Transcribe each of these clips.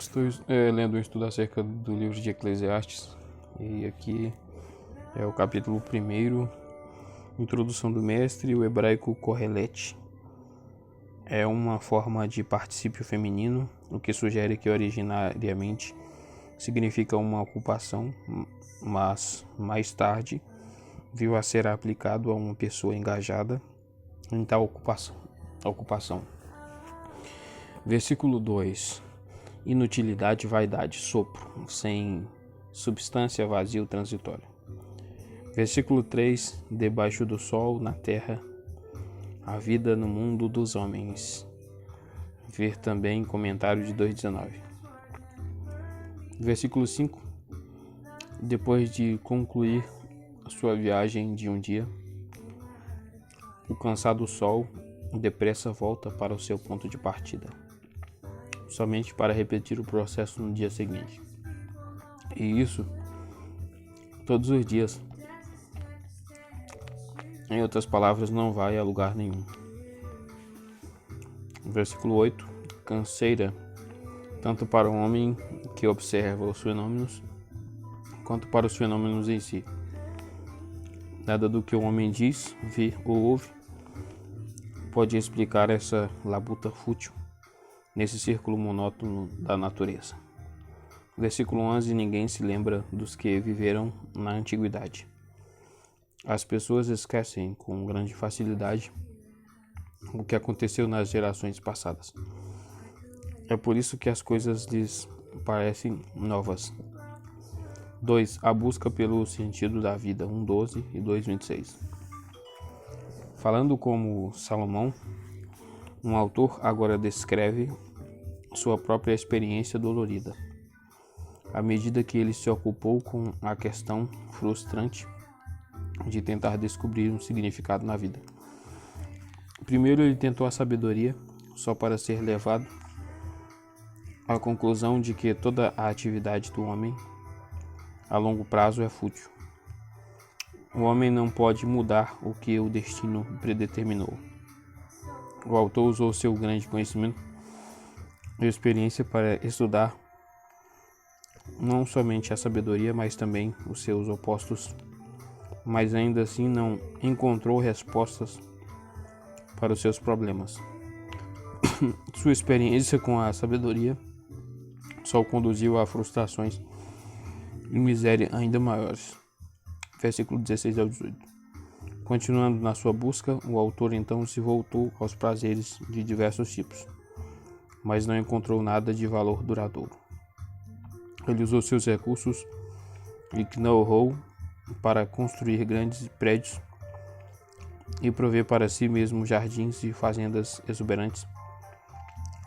Estou lendo um estudo acerca do livro de Eclesiastes e aqui é o capítulo 1, Introdução do Mestre, o hebraico Kohelet. É uma forma de particípio feminino, o que sugere que originariamente significa uma ocupação, mas mais tarde veio a ser aplicado a uma pessoa engajada em tal ocupação. Versículo 2. Inutilidade, vaidade, sopro, sem substância, vazio, transitório. Versículo 3. Debaixo do sol, na terra, a vida no mundo dos homens. Ver também comentário de 2:19. Versículo 5. Depois de concluir sua viagem de um dia, o cansado sol depressa volta para o seu ponto de partida, somente para repetir o processo no dia seguinte. E isso todos os dias. Em outras palavras, não vai a lugar nenhum. Versículo 8. Canseira, tanto para o homem que observa os fenômenos, quanto para os fenômenos em si. Nada do que o homem diz, vê ou ouve pode explicar essa labuta fútil nesse círculo monótono da natureza. Versículo 11. Ninguém se lembra dos que viveram na antiguidade. As pessoas esquecem com grande facilidade o que aconteceu nas gerações passadas. É por isso que as coisas lhes parecem novas. 2. A busca pelo sentido da vida. 1:12 e 2:26. Falando como Salomão, um autor agora descreve sua própria experiência dolorida, à medida que ele se ocupou com a questão frustrante de tentar descobrir um significado na vida. Primeiro ele tentou a sabedoria, só para ser levado à conclusão de que toda a atividade do homem a longo prazo é fútil. O homem não pode mudar o que o destino predeterminou. O autor usou seu grande conhecimento e experiência para estudar não somente a sabedoria, mas também os seus opostos, mas ainda assim não encontrou respostas para os seus problemas. Sua experiência com a sabedoria só o conduziu a frustrações e miséria ainda maiores. Versículo 16 ao 18. Continuando na sua busca, o autor então se voltou aos prazeres de diversos tipos, mas não encontrou nada de valor duradouro. Ele usou seus recursos e know-how para construir grandes prédios e prover para si mesmo jardins e fazendas exuberantes.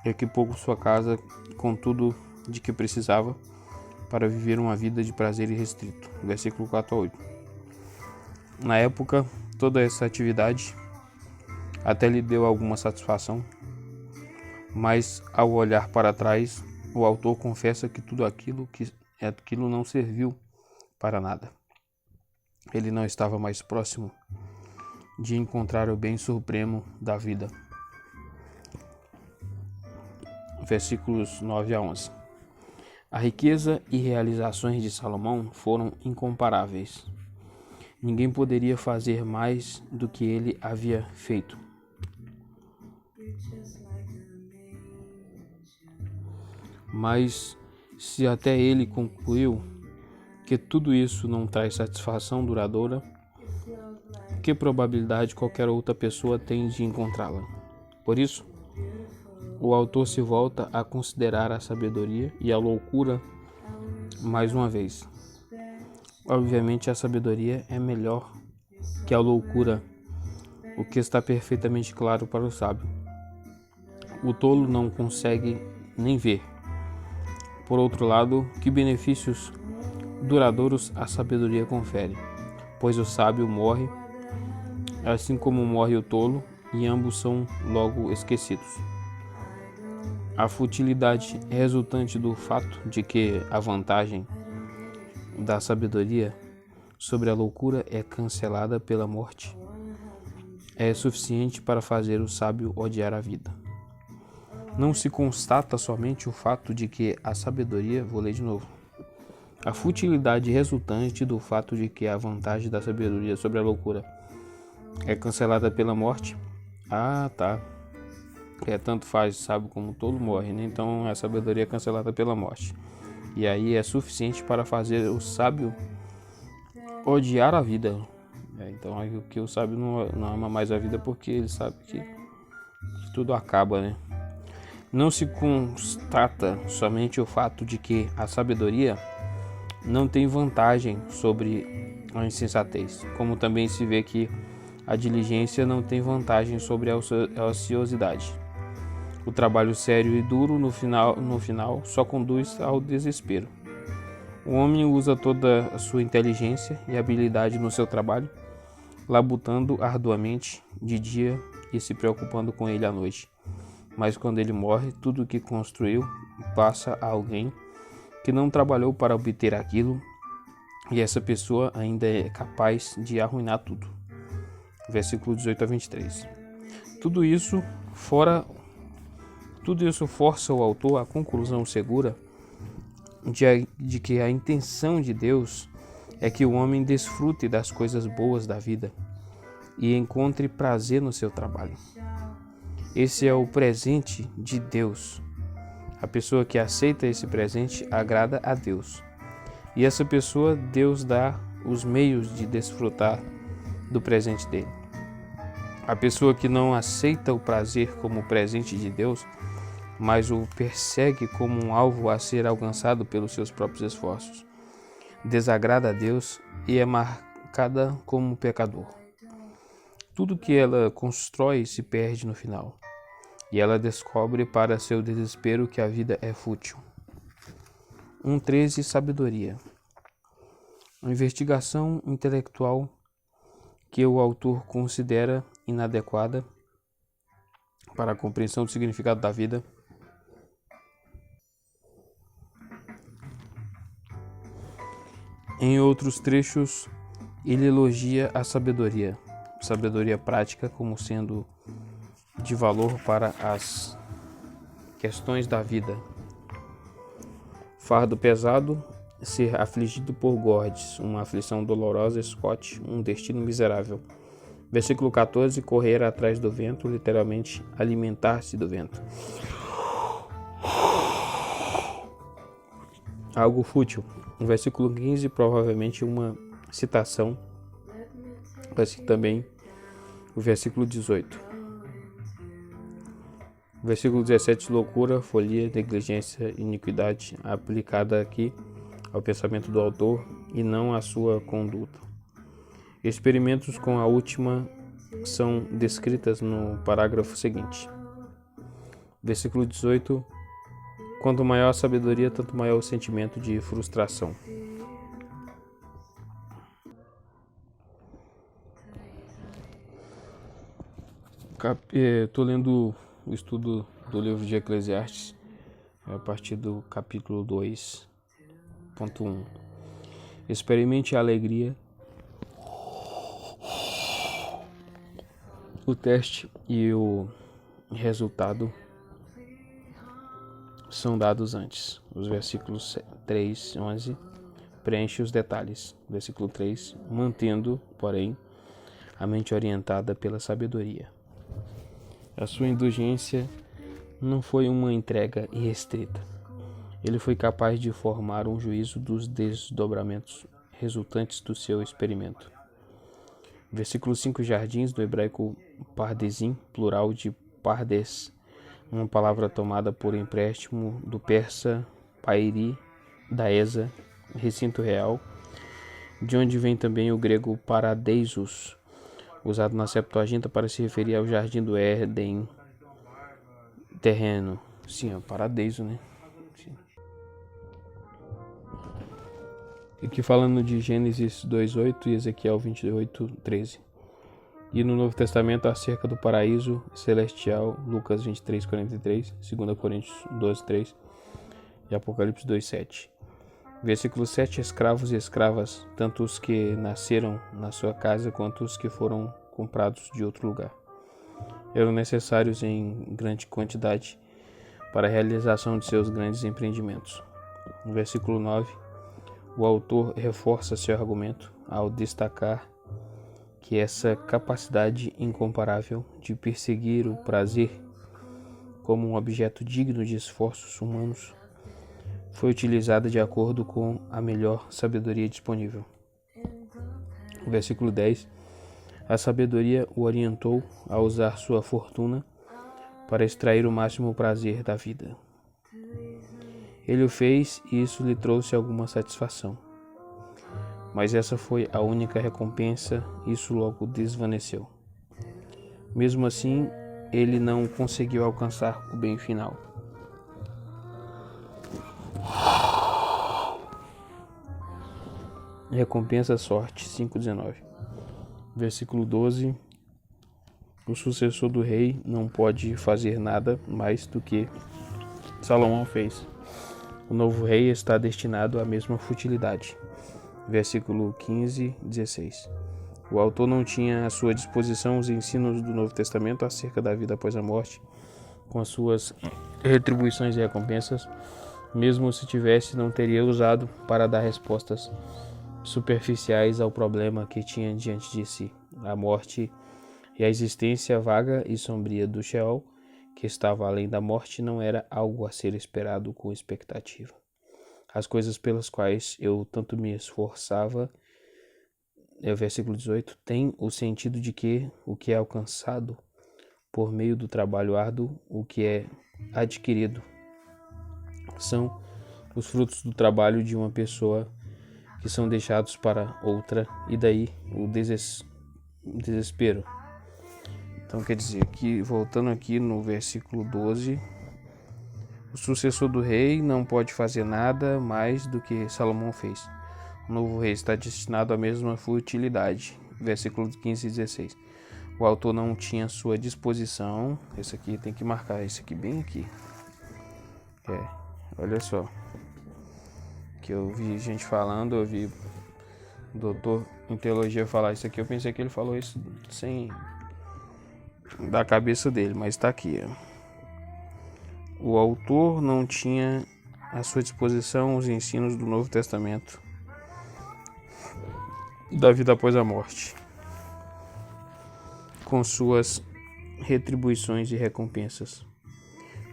Equipou sua casa com tudo de que precisava para viver uma vida de prazer irrestrito. Versículo 4 a 8. Na época, toda essa atividade até lhe deu alguma satisfação, mas ao olhar para trás, o autor confessa que tudo aquilo não serviu para nada. Ele não estava mais próximo de encontrar o bem supremo da vida. Versículos 9 a 11. A riqueza e realizações de Salomão foram incomparáveis. Ninguém poderia fazer mais do que ele havia feito. Mas se até ele concluiu que tudo isso não traz satisfação duradoura, que probabilidade qualquer outra pessoa tem de encontrá-la? Por isso, o autor se volta a considerar a sabedoria e a loucura mais uma vez. Obviamente, a sabedoria é melhor que a loucura, o que está perfeitamente claro para o sábio. O tolo não consegue nem ver. Por outro lado, que benefícios duradouros a sabedoria confere, pois o sábio morre, assim como morre o tolo, e ambos são logo esquecidos. A futilidade resultante do fato de que a vantagem da sabedoria sobre a loucura é cancelada pela morte é suficiente para fazer o sábio odiar a vida. Não se constata somente o fato de que a sabedoria, vou ler de novo, a futilidade resultante do fato de que a vantagem da sabedoria sobre a loucura é cancelada pela morte. Ah, tá. Tanto faz, sabe, como todo morre, né? Então a sabedoria é cancelada pela morte. E aí é suficiente para fazer o sábio odiar a vida. Então aí que o sábio não ama mais a vida porque ele sabe que tudo acaba, né? Não se constata somente o fato de que a sabedoria não tem vantagem sobre a insensatez, como também se vê que a diligência não tem vantagem sobre a ociosidade. O trabalho sério e duro no final só conduz ao desespero. O homem usa toda a sua inteligência e habilidade no seu trabalho, labutando arduamente de dia e se preocupando com ele à noite. Mas quando ele morre, tudo o que construiu passa a alguém que não trabalhou para obter aquilo, e essa pessoa ainda é capaz de arruinar tudo. Versículo 18 a 23. Tudo isso força o autor à conclusão segura de que a intenção de Deus é que o homem desfrute das coisas boas da vida e encontre prazer no seu trabalho. Esse é o presente de Deus. A pessoa que aceita esse presente agrada a Deus. E essa pessoa, Deus dá os meios de desfrutar do presente dele. A pessoa que não aceita o prazer como presente de Deus, mas o persegue como um alvo a ser alcançado pelos seus próprios esforços, desagrada a Deus e é marcada como pecador. Tudo que ela constrói se perde no final, e ela descobre para seu desespero que a vida é fútil. 1.13 Sabedoria. A investigação intelectual que o autor considera inadequada para a compreensão do significado da vida Em outros trechos, ele elogia a sabedoria prática como sendo de valor para as questões da vida. Fardo pesado, ser afligido por Gordes, uma aflição dolorosa, Scott, um destino miserável. Versículo 14, correr atrás do vento, literalmente alimentar-se do vento. Algo fútil. No versículo 15, provavelmente uma citação, assim também o versículo 18. Versículo 17, loucura, folia, negligência, iniquidade, aplicada aqui ao pensamento do autor e não à sua conduta. Experimentos com a última são descritas no parágrafo seguinte. Versículo 18, quanto maior a sabedoria, tanto maior o sentimento de frustração. Estou lendo o estudo do livro de Eclesiastes a partir do capítulo 2.1. Experimente a alegria, o teste e o resultado são dados antes. Os versículos 3, 11 preenche os detalhes. Versículo 3, mantendo, porém, a mente orientada pela sabedoria. A sua indulgência não foi uma entrega irrestrita. Ele foi capaz de formar um juízo dos desdobramentos resultantes do seu experimento. Versículo 5, jardins, do hebraico pardesim, plural de pardes, uma palavra tomada por empréstimo do persa pairi, daesa, recinto real, de onde vem também o grego paradeisos, usado na Septuaginta para se referir ao jardim do Éden terreno. Sim, é o paraíso, né? Sim. Aqui falando de Gênesis 2:8 e Ezequiel 28:13. E no Novo Testamento acerca do paraíso celestial, Lucas 23:43, 2 Coríntios 12:3 e Apocalipse 2:7. Versículo 7, escravos e escravas, tanto os que nasceram na sua casa quanto os que foram comprados de outro lugar. Eram necessários em grande quantidade para a realização de seus grandes empreendimentos. No versículo 9, o autor reforça seu argumento ao destacar que essa capacidade incomparável de perseguir o prazer como um objeto digno de esforços humanos foi utilizada de acordo com a melhor sabedoria disponível. No versículo 10, a sabedoria o orientou a usar sua fortuna para extrair o máximo prazer da vida. Ele o fez e isso lhe trouxe alguma satisfação. Mas essa foi a única recompensa, isso logo desvaneceu. Mesmo assim, ele não conseguiu alcançar o bem final. Recompensa sorte, 5:19. Versículo 12. O sucessor do rei não pode fazer nada mais do que Salomão fez. O novo rei está destinado à mesma futilidade. Versículo 15:16. O autor não tinha à sua disposição os ensinos do Novo Testamento acerca da vida após a morte, com as suas retribuições e recompensas. Mesmo se tivesse, não teria usado para dar respostas superficiais ao problema que tinha diante de si, a morte e a existência vaga e sombria do Sheol, que estava além da morte, não era algo a ser esperado com expectativa. As coisas pelas quais eu tanto me esforçava, versículo 18, tem o sentido de que o que é alcançado por meio do trabalho árduo, o que é adquirido, são os frutos do trabalho de uma pessoa que são deixados para outra, e daí o desespero. Então quer dizer que, voltando aqui no versículo 12, o sucessor do rei não pode fazer nada mais do que Salomão fez. O novo rei está destinado à mesma futilidade. Versículos 15 e 16. O autor não tinha à sua disposição. Esse aqui tem que marcar, esse aqui bem aqui. Olha só. Que eu vi gente falando, eu vi o doutor em teologia falar isso aqui. Eu pensei que ele falou isso sem da cabeça dele, mas está aqui. O autor não tinha à sua disposição os ensinos do Novo Testamento da vida após a morte, com suas retribuições e recompensas.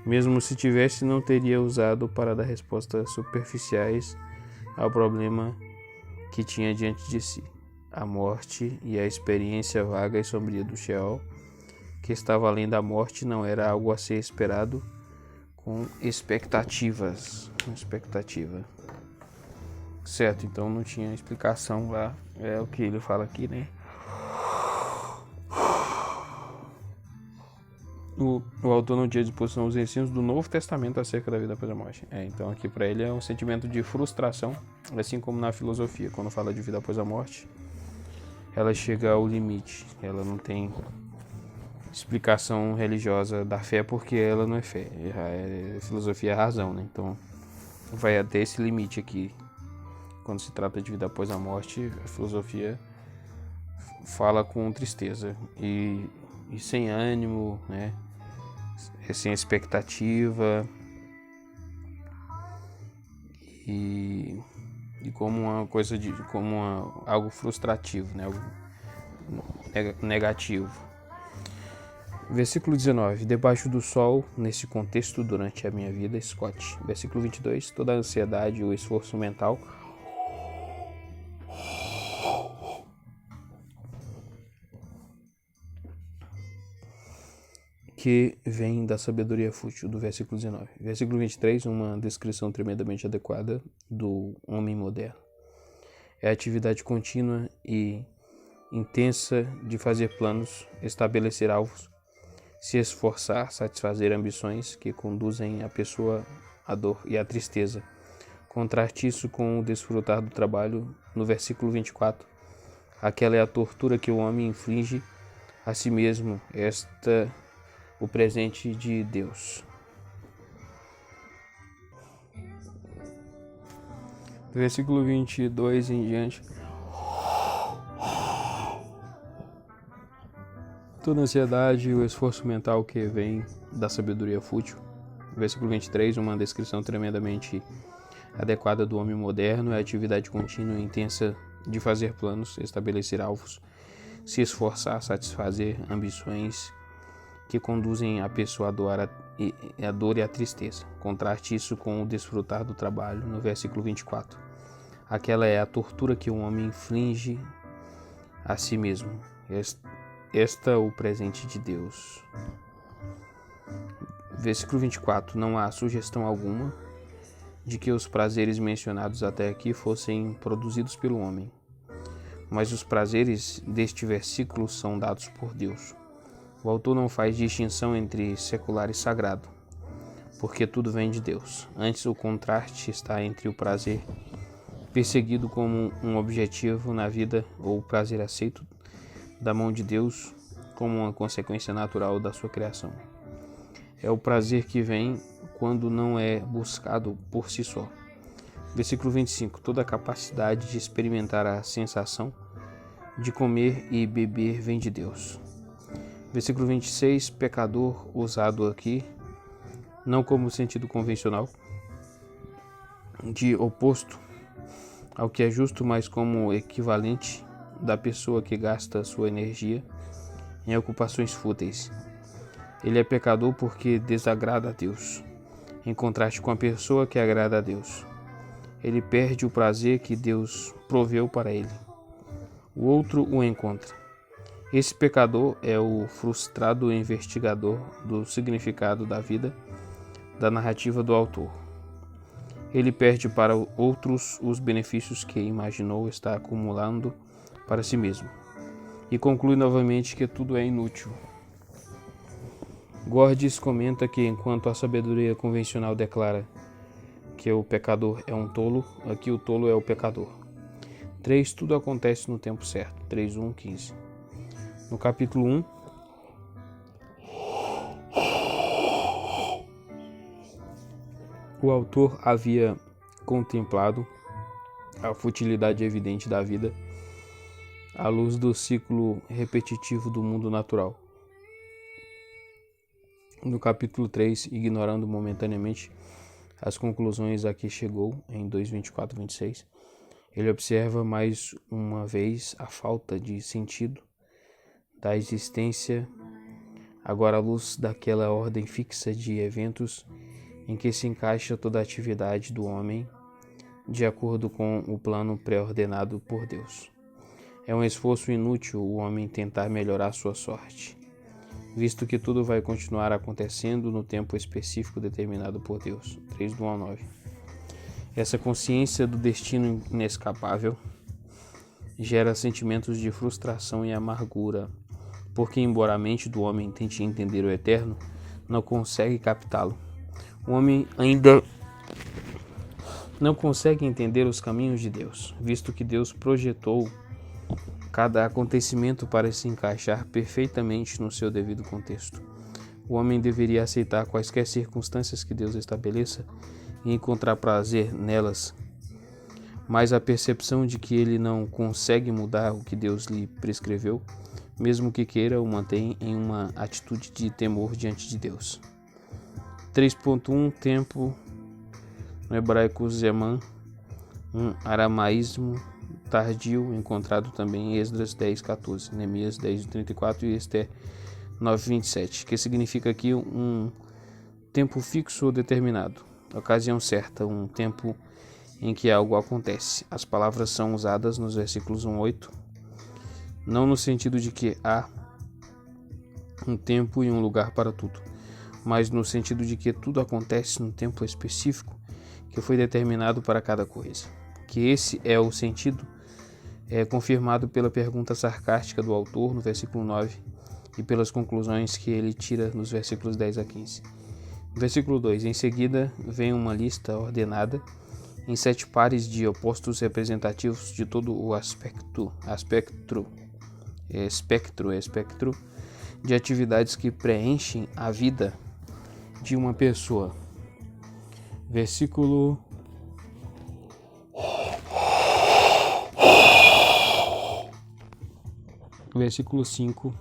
Mesmo se tivesse, não teria usado para dar respostas superficiais ao problema que tinha diante de si, a morte e a experiência vaga e sombria do Sheol, que estava além da morte, não era algo a ser esperado com expectativas. Certo, então não tinha explicação lá. É o que ele fala aqui, né? O autor não tinha à disposição os ensinos do Novo Testamento acerca da vida após a morte. Então aqui para ele é um sentimento de frustração, assim como na filosofia, quando fala de vida após a morte, ela chega ao limite, ela não tem explicação religiosa da fé porque ela não é fé, filosofia é razão, né? Então vai até esse limite aqui. Quando se trata de vida após a morte, a filosofia fala com tristeza e sem ânimo, né? Sem expectativa e como uma coisa algo frustrativo, né? Algo negativo. Versículo 19. Debaixo do sol, nesse contexto, durante a minha vida, Scott. Versículo 22. Toda a ansiedade e o esforço mental que vem da sabedoria fútil, do versículo 19. Versículo 23, uma descrição tremendamente adequada do homem moderno. É a atividade contínua e intensa de fazer planos, estabelecer alvos, se esforçar, satisfazer ambições que conduzem a pessoa à dor e à tristeza. Contraste isso com o desfrutar do trabalho no versículo 24. Aquela é a tortura que o homem inflige a si mesmo, o presente de Deus. Do versículo 22 em diante, toda a ansiedade e o esforço mental que vem da sabedoria fútil Versículo 23, uma descrição tremendamente adequada do homem moderno é a atividade contínua e intensa de fazer planos, estabelecer alvos, se esforçar, satisfazer ambições que conduzem a pessoa à dor e à tristeza. Contraste isso com o desfrutar do trabalho, no versículo 24. Aquela é a tortura que um homem inflige a si mesmo. Esta é o presente de Deus. Versículo 24. Não há sugestão alguma de que os prazeres mencionados até aqui fossem produzidos pelo homem. Mas os prazeres deste versículo são dados por Deus. O autor não faz distinção entre secular e sagrado, porque tudo vem de Deus. Antes, o contraste está entre o prazer perseguido como um objetivo na vida ou o prazer aceito da mão de Deus como uma consequência natural da sua criação. É o prazer que vem quando não é buscado por si só. Versículo 25. Toda a capacidade de experimentar a sensação de comer e beber vem de Deus. Versículo 26. Pecador, usado aqui, não como sentido convencional, de oposto ao que é justo, mas como equivalente da pessoa que gasta sua energia em ocupações fúteis. Ele é pecador porque desagrada a Deus, em contraste com a pessoa que agrada a Deus. Ele perde o prazer que Deus proveu para ele. O outro o encontra. Esse pecador é o frustrado investigador do significado da vida, da narrativa do autor. Ele perde para outros os benefícios que imaginou estar acumulando para si mesmo. E conclui novamente que tudo é inútil. Gordes comenta que enquanto a sabedoria convencional declara que o pecador é um tolo, aqui o tolo é o pecador. 3. Tudo acontece no tempo certo. 3:1-15. No capítulo 1, o autor havia contemplado a futilidade evidente da vida à luz do ciclo repetitivo do mundo natural. No capítulo 3, ignorando momentaneamente as conclusões a que chegou em 2:24-26, ele observa mais uma vez a falta de sentido da existência, agora à luz daquela ordem fixa de eventos em que se encaixa toda a atividade do homem de acordo com o plano pré-ordenado por Deus. É um esforço inútil o homem tentar melhorar sua sorte, visto que tudo vai continuar acontecendo no tempo específico determinado por Deus. 3:1-9. Essa consciência do destino inescapável gera sentimentos de frustração e amargura, porque embora a mente do homem tente entender o eterno, não consegue captá-lo. O homem ainda não consegue entender os caminhos de Deus, visto que Deus projetou cada acontecimento para se encaixar perfeitamente no seu devido contexto. O homem deveria aceitar quaisquer circunstâncias que Deus estabeleça e encontrar prazer nelas, mas a percepção de que ele não consegue mudar o que Deus lhe prescreveu, mesmo que queira, o mantém em uma atitude de temor diante de Deus. 3.1 Tempo, no hebraico Zeman, um aramaísmo tardio encontrado também em Esdras 10:14, Neemias 10:34 e Ester 9:27, que significa aqui um tempo fixo ou determinado, ocasião certa, um tempo em que algo acontece. As palavras são usadas nos versículos 1-8, não no sentido de que há um tempo e um lugar para tudo, mas no sentido de que tudo acontece no tempo específico que foi determinado para cada coisa. Que esse é o sentido é confirmado pela pergunta sarcástica do autor no versículo 9 e pelas conclusões que ele tira nos versículos 10-15. Versículo 2. Em seguida vem uma lista ordenada em 7 pares de opostos representativos de todo o espectro de atividades que preenchem a vida de uma pessoa. Versículo 5.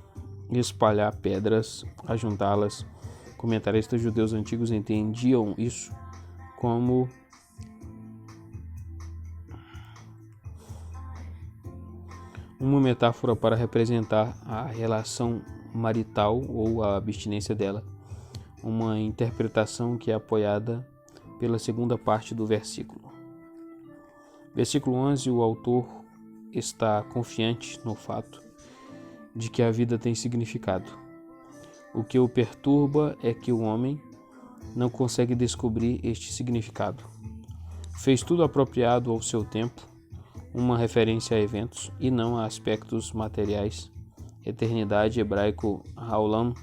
Espalhar pedras, ajuntá-las, Comentaristas judeus antigos entendiam isso como uma metáfora para representar a relação marital ou a abstinência dela, uma interpretação que é apoiada pela segunda parte do versículo. Versículo 11, o autor está confiante no fato de que a vida tem significado. O que o perturba é que o homem não consegue descobrir este significado. Fez tudo apropriado ao seu tempo, uma referência a eventos e não a aspectos materiais. Eternidade, hebraico Haolam,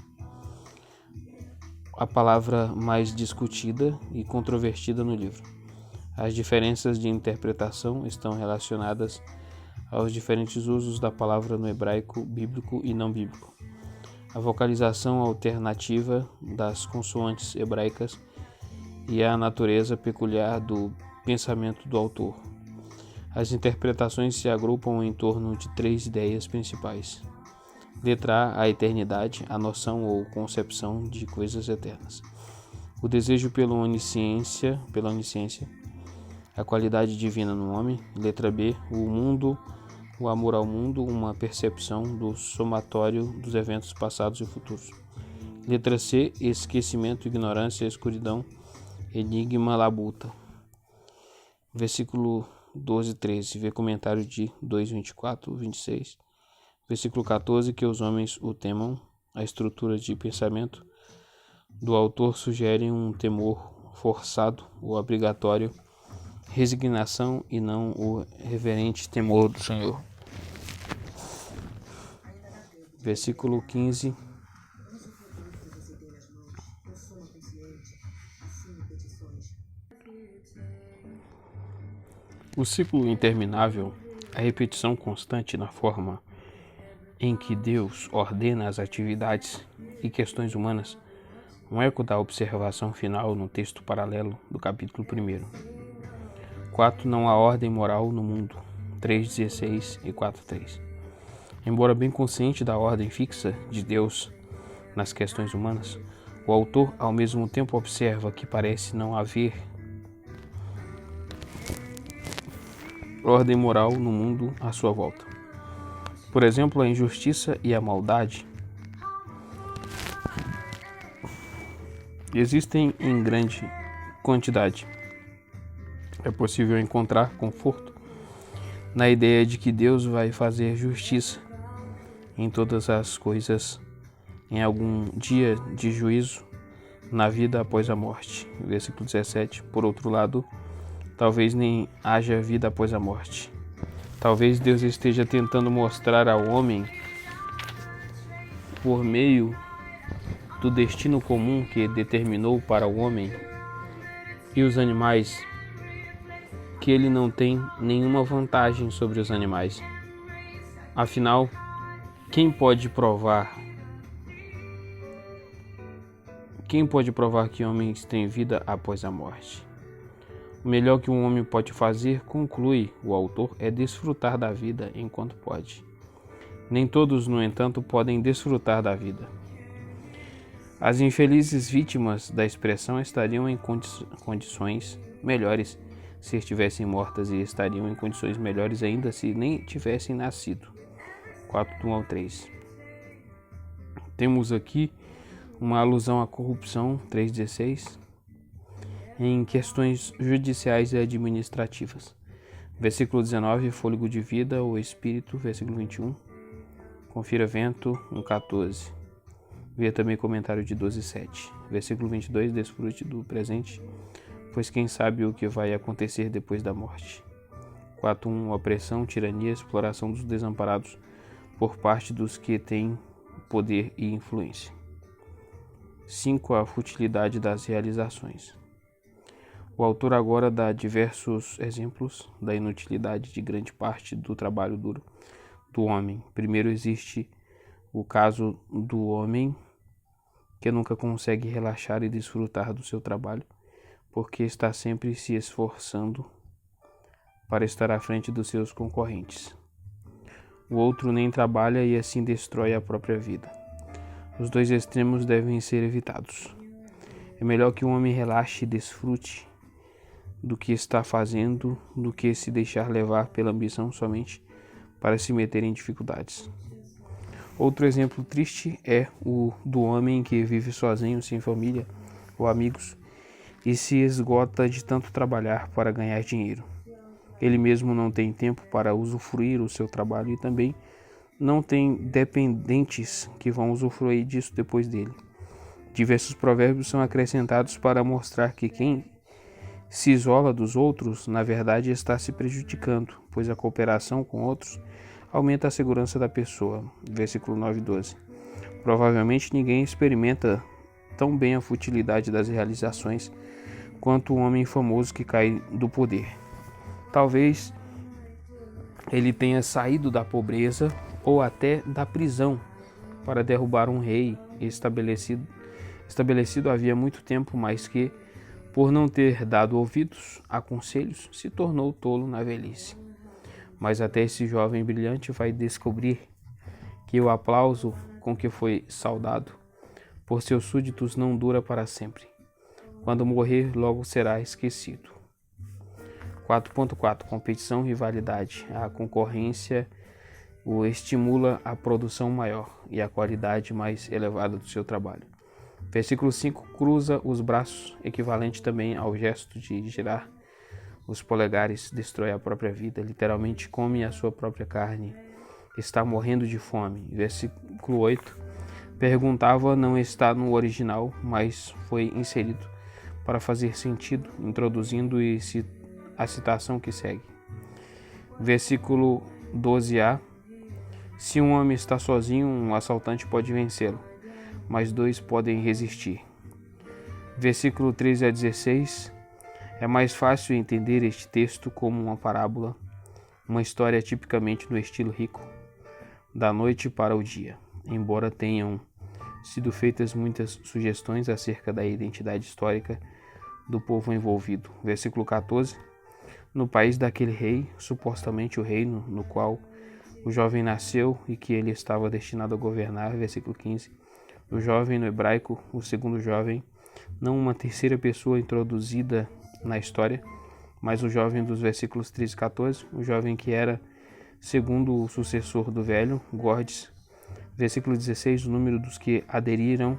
a palavra mais discutida e controvertida no livro. As diferenças de interpretação estão relacionadas aos diferentes usos da palavra no hebraico bíblico e não bíblico. A vocalização alternativa das consoantes hebraicas e a natureza peculiar do pensamento do autor. As interpretações se agrupam em torno de 3 ideias principais. Letra A, a eternidade, a noção ou concepção de coisas eternas. O desejo pela onisciência, a qualidade divina no homem. Letra B, o mundo, o amor ao mundo, uma percepção do somatório dos eventos passados e futuros. Letra C, esquecimento, ignorância, escuridão, enigma, labuta. Versículo 12, 13, vê comentário de 2, 24, 26. Versículo 14, que os homens o temam. A estrutura de pensamento do autor sugere um temor forçado ou obrigatório, resignação e não o reverente temor do Senhor. Versículo 15. O ciclo interminável, a repetição constante na forma em que Deus ordena as atividades e questões humanas, um eco da observação final no texto paralelo do capítulo 1. 4. Não há ordem moral no mundo. 3:16 e 4:3. Embora bem consciente da ordem fixa de Deus nas questões humanas, o autor ao mesmo tempo observa que parece não haver ordem moral no mundo à sua volta. Por exemplo, a injustiça e a maldade existem em grande quantidade. É possível encontrar conforto na ideia de que Deus vai fazer justiça em todas as coisas em algum dia de juízo na vida após a morte. Versículo 17. Por outro lado, talvez nem haja vida após a morte. Talvez Deus esteja tentando mostrar ao homem, por meio do destino comum que determinou para o homem e os animais, que ele não tem nenhuma vantagem sobre os animais. Afinal, quem pode provar que homens têm vida após a morte? O melhor que um homem pode fazer, conclui o autor, é desfrutar da vida enquanto pode. Nem todos, no entanto, podem desfrutar da vida. As infelizes vítimas da expressão estariam em condições melhores se estivessem mortas e estariam em condições melhores ainda se nem tivessem nascido. 4:1-3. Temos aqui uma alusão à corrupção, 3:16, em questões judiciais e administrativas. Versículo 19, fôlego de vida ou espírito, versículo 21. Confira vento, 1:14. Vê também comentário de 12:7. Versículo 22, desfrute do presente, pois quem sabe o que vai acontecer depois da morte. 4:1, opressão, tirania, exploração dos desamparados por parte dos que têm poder e influência. 5. A futilidade das realizações. O autor agora dá diversos exemplos da inutilidade de grande parte do trabalho duro do homem. Primeiro existe o caso do homem que nunca consegue relaxar e desfrutar do seu trabalho, porque está sempre se esforçando para estar à frente dos seus concorrentes. O outro nem trabalha e assim destrói a própria vida. Os dois extremos devem ser evitados. É melhor que o homem relaxe e desfrute do que está fazendo do que se deixar levar pela ambição somente para se meter em dificuldades. Outro exemplo triste é o do homem que vive sozinho, sem família ou amigos, e se esgota de tanto trabalhar para ganhar dinheiro. Ele mesmo não tem tempo para usufruir o seu trabalho e também não tem dependentes que vão usufruir disso depois dele. Diversos provérbios são acrescentados para mostrar que quem se isola dos outros, na verdade, está se prejudicando, pois a cooperação com outros aumenta a segurança da pessoa. Versículo 9 e 12. Provavelmente ninguém experimenta tão bem a futilidade das realizações quanto o homem famoso que cai do poder. Talvez ele tenha saído da pobreza ou até da prisão para derrubar um rei estabelecido havia muito tempo, mas que, por não ter dado ouvidos a conselhos, se tornou tolo na velhice. Mas até esse jovem brilhante vai descobrir que o aplauso com que foi saudado por seus súditos não dura para sempre. Quando morrer, logo será esquecido. 4.4 Competição e rivalidade. A concorrência o estimula a produção maior e a qualidade mais elevada do seu trabalho. Versículo 5. Cruza os braços, equivalente também ao gesto de girar os polegares, destrói a própria vida, literalmente come a sua própria carne, está morrendo de fome. Versículo 8. Perguntava não está no original, mas foi inserido para fazer sentido, introduzindo a citação que segue. Versículo 12a. Se um homem está sozinho, um assaltante pode vencê-lo, mas dois podem resistir. Versículo 13 a 16. É mais fácil entender este texto como uma parábola, uma história tipicamente no estilo rico, da noite para o dia, embora tenham sido feitas muitas sugestões acerca da identidade histórica do povo envolvido. Versículo 14. No país daquele rei, supostamente o reino no qual o jovem nasceu e que ele estava destinado a governar. Versículo 15. O jovem no hebraico, o segundo jovem, não uma terceira pessoa introduzida na história, mas o jovem dos versículos 13 e 14, o jovem que era segundo o sucessor do velho, Gordes. Versículo 16, o número dos que aderiram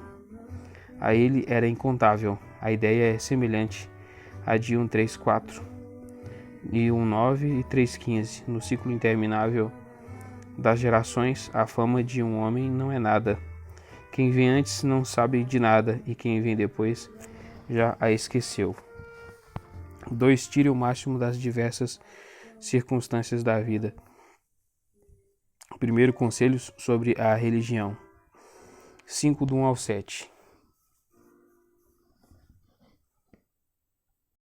a ele era incontável. A ideia é semelhante à de 1:3:4 e 1:9 e 3:15. No ciclo interminável das gerações, a fama de um homem não é nada. Quem vem antes não sabe de nada, e quem vem depois já a esqueceu. 2. Tire o máximo das diversas circunstâncias da vida. Primeiro, conselhos sobre a religião. 5 do 1 ao 7.